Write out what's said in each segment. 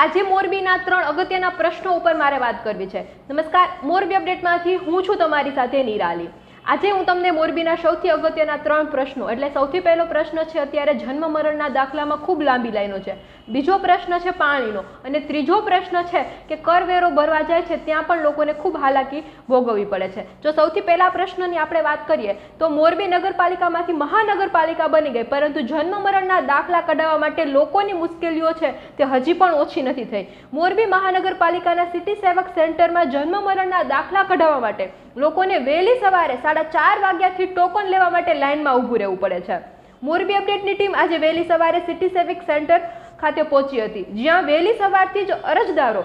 આજે મોરબીના 3 અગત્યના પ્રશ્નો ઉપર મારે વાત કરવી છે। નમસ્કાર, મોરબી અપડેટમાંથી હું છું તમારી સાથે નિરાલી। આજે હું તમને મોરબીના સૌથી અગત્યના 3 પ્રશ્નો એટલે સૌથી પહેલો પ્રશ્ન છે અત્યારે જન્મ મરણના દાખલામાં ખૂબ લાંબી લાઈનો છે, બીજો પ્રશ્ન છે પાણીનો અને ત્રીજો પ્રશ્ન છે કે કરવેરો ભરવા જાય છે ત્યાં પણ લોકોને ખૂબ હાલાકી ભોગવવી પડે છે। જો સૌથી પહેલા પ્રશ્નની આપણે વાત કરીએ તો મોરબી નગરપાલિકામાંથી મહાનગરપાલિકા બની ગઈ, પરંતુ જન્મ મરણના દાખલા કઢાવવા માટે લોકોની મુશ્કેલીઓ છે તે હજી પણ ઓછી નથી થઈ। મોરબી મહાનગરપાલિકાના સિટી સેવક સેન્ટરમાં જન્મ મરણના દાખલા કઢાવવા માટે લોકોને વહેલી સવારે 4:30 વાગ્યાથી ટોકન લેવા માટે લાઇનમાં ઊભું રહેવું પડે છે। મોરબી અપડેટની ટીમ આજે વહેલી સવારે સિટી સેવિક સેન્ટર ખાતે પહોંચી હતી, જ્યાં વહેલી સવારથી જ અરજદારો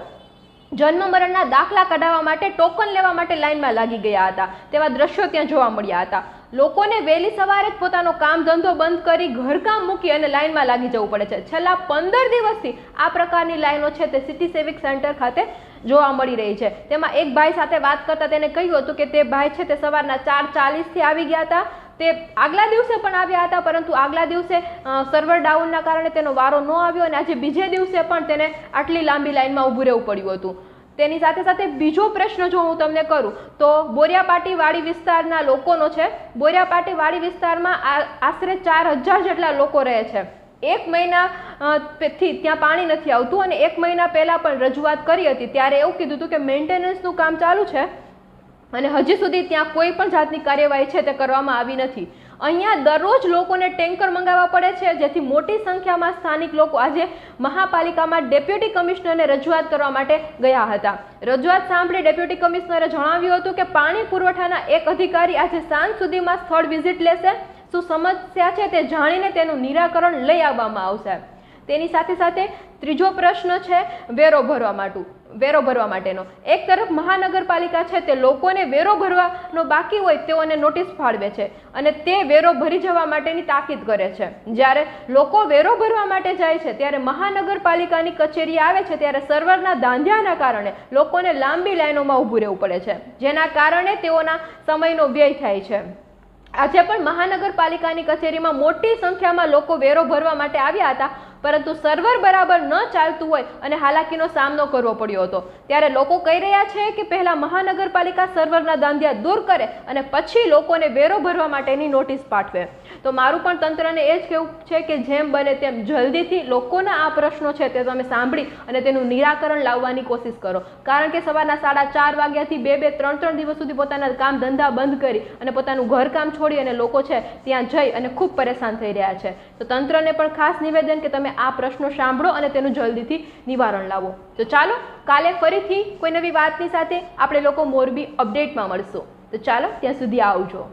જન્મ મરણના દાખલા કઢાવવા માટે ટોકન લેવા માટે લાઇનમાં લાગી ગયા હતા તેવા દ્રશ્યો ત્યાં જોવા મળ્યા હતા। લોકોને વહેલી સવારે જ પોતાનો કામ ધંધો બંધ કરી ઘરકામ મૂકી અને લાઇનમાં લાગી જવું પડે છે। છેલ્લા 15 દિવસથી આ પ્રકારની લાઈનો છે તે સિટી સેવિક સેન્ટર ખાતે જોવા મળી રહી છે। તેમાં એક ભાઈ સાથે વાત કરતા તેને કહ્યું હતું કે તે ભાઈ છે તે સવારના 4:40થી આવી ગયા હતા। તે આગલા દિવસે પણ આવ્યા હતા, પરંતુ આગલા દિવસે સર્વર ડાઉનના કારણે તેનો વારો ન આવ્યો અને આજે બીજે દિવસે પણ તેને આટલી લાંબી લાઈનમાં ઊભું રહેવું પડ્યું હતું। તેની સાથે સાથે બીજો પ્રશ્ન જો હું તમને કરું તો બોરિયાપાટી વાડી વિસ્તારના લોકોનો છે। બોરિયાપાટી વાડી વિસ્તારમાં આશરે 4000 જેટલા લોકો રહે છે। 1 મહિનાથી ત્યાં પાણી નથી આવતું અને 1 મહિના પહેલા પણ રજૂઆત કરી હતી ત્યારે એવું કીધું હતું કે મેન્ટેનન્સનું કામ ચાલુ છે અને હજી સુધી ત્યાં કોઈ પણ જાતની કાર્યવાહી છે તે કરવામાં આવી નથી। અહીંયા દરરોજ લોકોને ટેન્કર મંગાવવા પડે છે, જેથી મોટી સંખ્યામાં સ્થાનિક લોકો આજે મહાપાલિકામાં ડેપ્યુટી કમિશનરને રજૂઆત કરવા માટે ગયા હતા। રજૂઆત સાંભળી ડેપ્યુટી કમિશનરે જણાવ્યું હતું કે પાણી પુરવઠાના એક અધિકારી આજે સાંજ સુધીમાં સ્થળ વિઝિટ લેશે, શું સમસ્યા છે તે જાણીને તેનું નિરાકરણ લઈ આવવામાં આવશે। તેની સાથે સાથે ત્રીજો પ્રશ્ન છે વેરો ભરવા માટેનો। એક તરફ મહાનગરપાલિકા છે તે લોકોને વેરો ભરવાનો બાકી હોય તેઓને નોટિસ ફાળવે છે અને તે વેરો ભરી જવા માટેની તાકીદ કરે છે। જ્યારે લોકો વેરો ભરવા માટે જાય છે ત્યારે મહાનગરપાલિકાની કચેરી આવે છે ત્યારે સર્વરના ધાંધિયાના કારણે લોકોને લાંબી લાઈનોમાં ઊભું રહેવું પડે છે, જેના કારણે તેઓના સમયનો વ્યય થાય છે। આજે પણ મહાનગરપાલિકાની કચેરીમાં મોટી સંખ્યામાં લોકો વેરો ભરવા માટે આવ્યા હતા, પરંતુ સર્વર બરાબર ન ચાલતું હોય અને હાલાકીનો સામનો કરવો પડ્યો હતો। ત્યારે લોકો કહી રહ્યા છે કે પહેલા મહાનગરપાલિકા સર્વરના દાંધિયા દૂર કરે અને પછી લોકોને વેરો ભરવા માટેની નોટિસ પાઠવે। તો મારું પણ તંત્રને એ જ કહેવું છે કે જેમ બને તેમ જલ્દીથી લોકોના આ પ્રશ્નો છે તે તમે સાંભળી અને તેનું નિરાકરણ લાવવાની કોશિશ કરો, કારણ કે સવારના 4:30 વાગ્યાથી 2-3 દિવસ સુધી પોતાના કામ ધંધા બંધ કરી અને પોતાનું ઘરકામ છોડી અને લોકો છે ત્યાં જઈ અને ખૂબ પરેશાન થઈ રહ્યા છે। તો તંત્રને પણ ખાસ નિવેદન કે તમે આ પ્રશ્નો સાંભળો અને તેનું જલ્દીથી નિવારણ લાવો। તો ચાલો કાલે ફરીથી કોઈ નવી વાતની સાથે આપણે લોકો મોરબી અપડેટમાં મળશું। તો ચાલો ત્યાં સુધી આવજો।